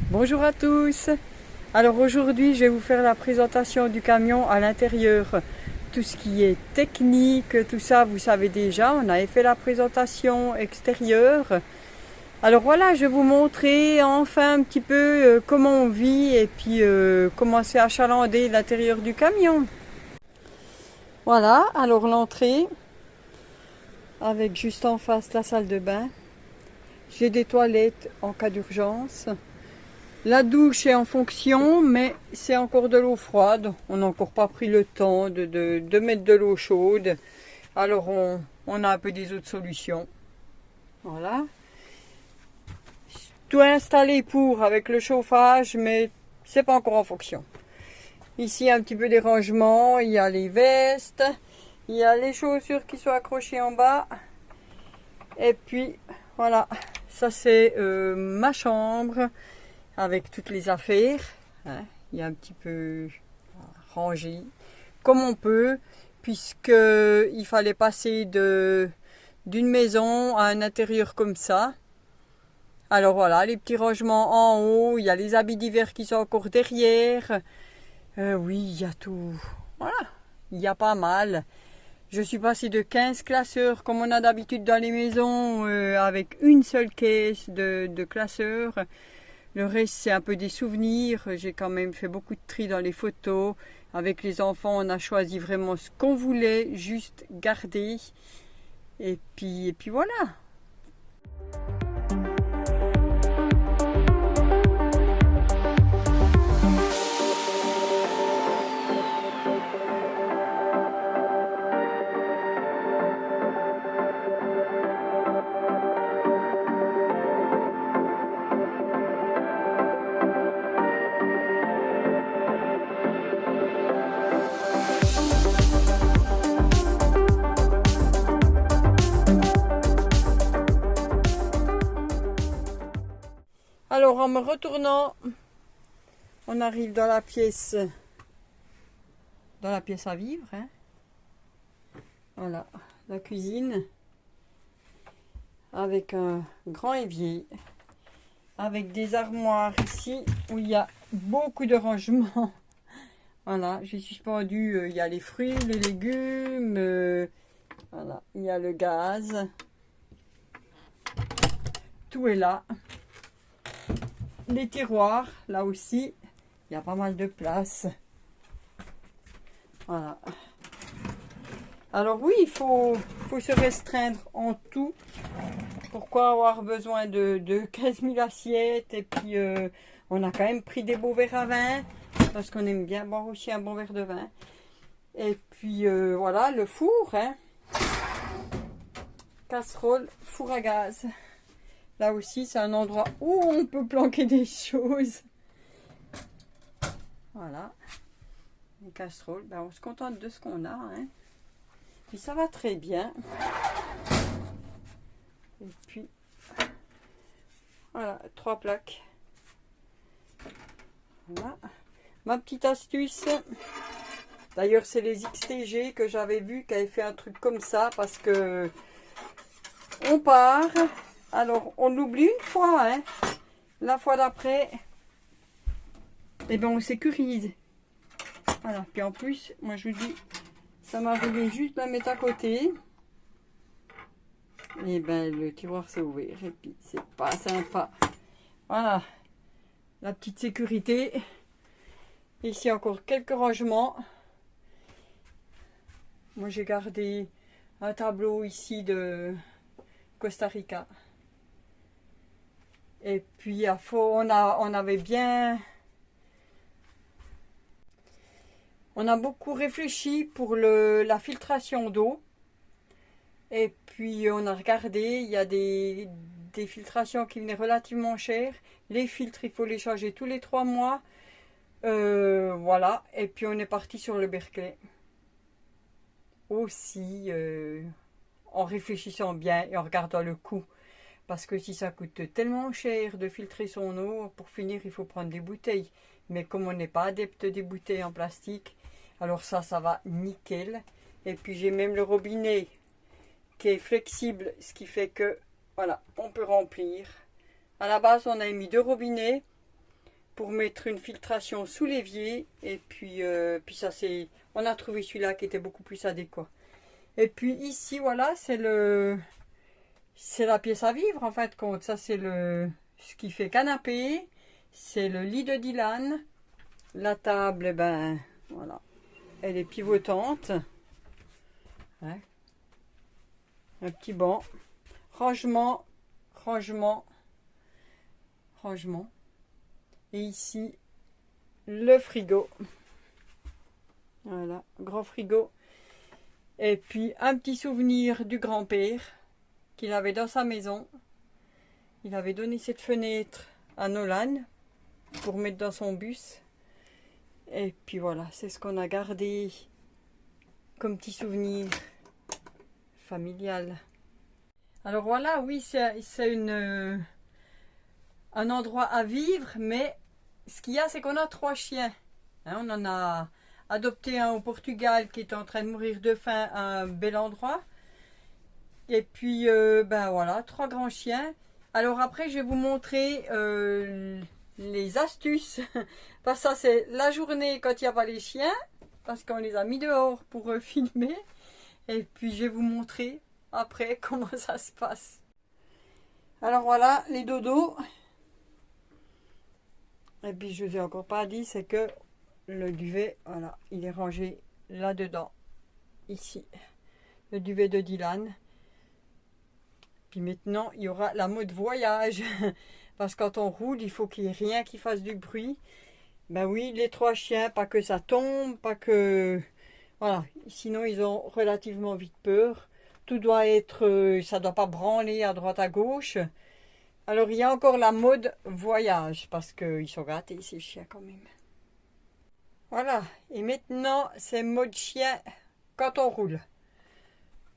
Bonjour à tous. Alors aujourd'hui je vais vous faire la présentation du camion à l'intérieur. Tout ce qui est technique, tout ça vous savez déjà, on avait fait la présentation extérieure. Alors voilà, je vais vous montrer enfin un petit peu comment on vit et puis comment c'est achalandé l'intérieur du camion. Voilà, alors l'entrée avec juste en face la salle de bain. J'ai des toilettes en cas d'urgence. La douche est en fonction, mais c'est encore de l'eau froide. On n'a encore pas pris le temps de mettre de l'eau chaude. Alors on a un peu des autres solutions. Voilà. Tout installé pour avec le chauffage, mais c'est pas encore en fonction. Ici un petit peu des rangements. Il y a les vestes, il y a les chaussures qui sont accrochées en bas. Et puis voilà, ça c'est ma chambre. Avec toutes les affaires, hein, il y a un petit peu rangé comme on peut, puisque il fallait passer d'une maison à un intérieur comme ça. Alors voilà, les petits rangements en haut, il y a les habits d'hiver qui sont encore derrière. Oui, il y a tout. Voilà, il y a pas mal. Je suis passée de 15 classeurs comme on a d'habitude dans les maisons avec une seule caisse de classeurs. Le reste, c'est un peu des souvenirs. J'ai quand même fait beaucoup de tri dans les photos. Avec les enfants, on a choisi vraiment ce qu'on voulait, juste garder. Et puis voilà. Alors en me retournant, on arrive dans la pièce à vivre. Hein. Voilà, la cuisine avec un grand évier, avec des armoires ici où il y a beaucoup de rangements. Voilà, j'ai suspendu, il y a les fruits, les légumes, voilà, il y a le gaz. Tout est là. Les tiroirs, là aussi, il y a pas mal de place. Voilà. Alors oui, il faut se restreindre en tout. Pourquoi avoir besoin de 15 000 assiettes? Et puis, on a quand même pris des beaux verres à vin, parce qu'on aime bien boire aussi un bon verre de vin. Et puis, voilà, le four, hein. Casserole, four à gaz. Là aussi, c'est un endroit où on peut planquer des choses. Voilà. Les casseroles, ben on se contente de ce qu'on a. Hein. Puis ça va très bien. Et puis, voilà, 3 plaques. Voilà. Ma petite astuce. D'ailleurs, c'est les XTG que j'avais vu qui avaient fait un truc comme ça parce que on part. Alors, on l'oublie une fois, hein. La fois d'après, eh ben, on sécurise. Voilà. Puis en plus, moi je vous dis, ça m'est arrivé juste de la mettre à côté. Et ben, le tiroir s'est ouvert. Et puis, c'est pas sympa. Voilà. La petite sécurité. Ici, encore quelques rangements. Moi, j'ai gardé un tableau ici de Costa Rica. Et puis, on avait bien... On a beaucoup réfléchi pour la filtration d'eau. Et puis, on a regardé, il y a des filtrations qui venaient relativement chères. Les filtres, il faut les changer tous les 3 mois. Voilà. Et puis, on est parti sur le Berkeley. Aussi, en réfléchissant bien et en regardant le coût. Parce que si ça coûte tellement cher de filtrer son eau, pour finir, il faut prendre des bouteilles. Mais comme on n'est pas adepte des bouteilles en plastique, alors ça va nickel. Et puis j'ai même le robinet qui est flexible, ce qui fait que, voilà, on peut remplir. À la base, on a mis 2 robinets. pour mettre une filtration sous l'évier. Et puis, ça c'est, on a trouvé celui-là qui était beaucoup plus adéquat. Et puis ici, voilà, c'est la pièce à vivre en fin de compte. Ça c'est ce qui fait canapé. C'est le lit de Dylan. La table, eh ben, voilà, elle est pivotante. Hein. Un petit banc. Rangement, rangement, rangement. Et ici, le frigo. Voilà, grand frigo. Et puis, un petit souvenir du grand-père qu'il avait dans sa maison. Il avait donné cette fenêtre à Nolan pour mettre dans son bus. Et puis voilà, c'est ce qu'on a gardé comme petit souvenir familial. Alors voilà, oui, c'est un endroit à vivre, mais ce qu'il y a, c'est qu'on a 3 chiens. Hein, on en a adopté un au Portugal qui est en train de mourir de faim à un bel endroit. Et puis, ben voilà, 3 grands chiens. Alors après, je vais vous montrer les astuces. Parce que ça, c'est la journée quand il n'y a pas les chiens. Parce qu'on les a mis dehors pour filmer. Et puis, je vais vous montrer après comment ça se passe. Alors voilà, les dodos. Et puis, je ne vous ai encore pas dit, c'est que le duvet, voilà, il est rangé là-dedans. Ici. Le duvet de Dylan. Puis maintenant, il y aura la mode voyage. Parce que quand on roule, il faut qu'il n'y ait rien qui fasse du bruit. Ben oui, les 3 chiens, pas que ça tombe, pas que... Voilà, sinon ils ont relativement vite peur. Tout doit être... ça ne doit pas branler à droite à gauche. Alors il y a encore la mode voyage, parce qu'ils sont gâtés ces chiens quand même. Voilà, et maintenant c'est mode chien quand on roule.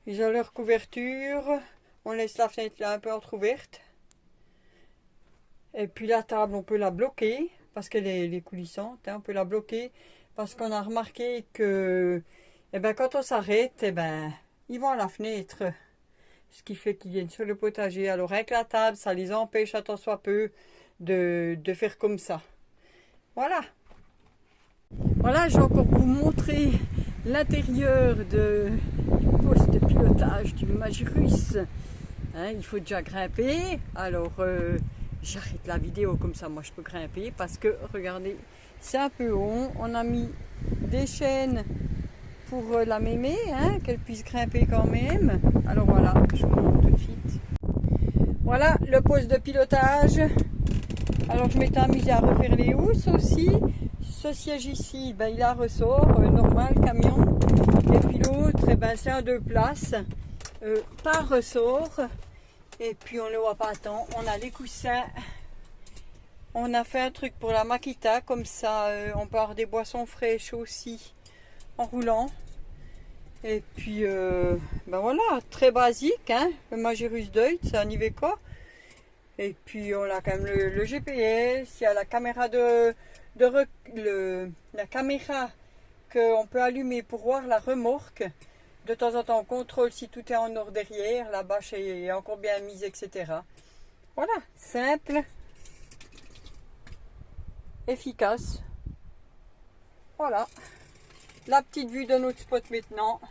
Ils ont leur couverture... On laisse la fenêtre là un peu entrouverte. Et puis la table, on peut la bloquer parce qu'elle est coulissante. Hein, on peut la bloquer parce qu'on a remarqué que quand on s'arrête, ils vont à la fenêtre. Ce qui fait qu'ils viennent sur le potager. Alors avec la table, ça les empêche à tant soit peu de faire comme ça. Voilà. Voilà, je vais encore vous montrer l'intérieur du poste de pilotage du Magirus. Hein, il faut déjà grimper. Alors, j'arrête la vidéo comme ça, moi je peux grimper. Parce que, regardez, c'est un peu haut. On a mis des chaînes pour la mémé, hein, qu'elle puisse grimper quand même. Alors voilà, je vous montre tout de suite. Voilà le poste de pilotage. Alors, je m'étais amusée à refaire les housses aussi. Ce siège ici, il a ressort, normal, camion. Et puis l'autre, c'est un 2 places, par ressort. Et puis on ne le voit pas tant. On a les coussins. On a fait un truc pour la Makita, comme ça on peut avoir des boissons fraîches aussi en roulant. Et puis voilà, très basique, hein, le Magirus Deutz, c'est un Iveco. Et puis on a quand même le GPS, il y a la caméra la caméra qu'on peut allumer pour voir la remorque. De temps en temps, on contrôle si tout est en ordre derrière, la bâche est encore bien mise, etc. Voilà, simple, efficace. Voilà, la petite vue de notre spot maintenant.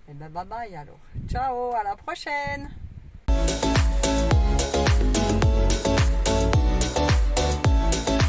Et bye bye alors. Ciao, à la prochaine.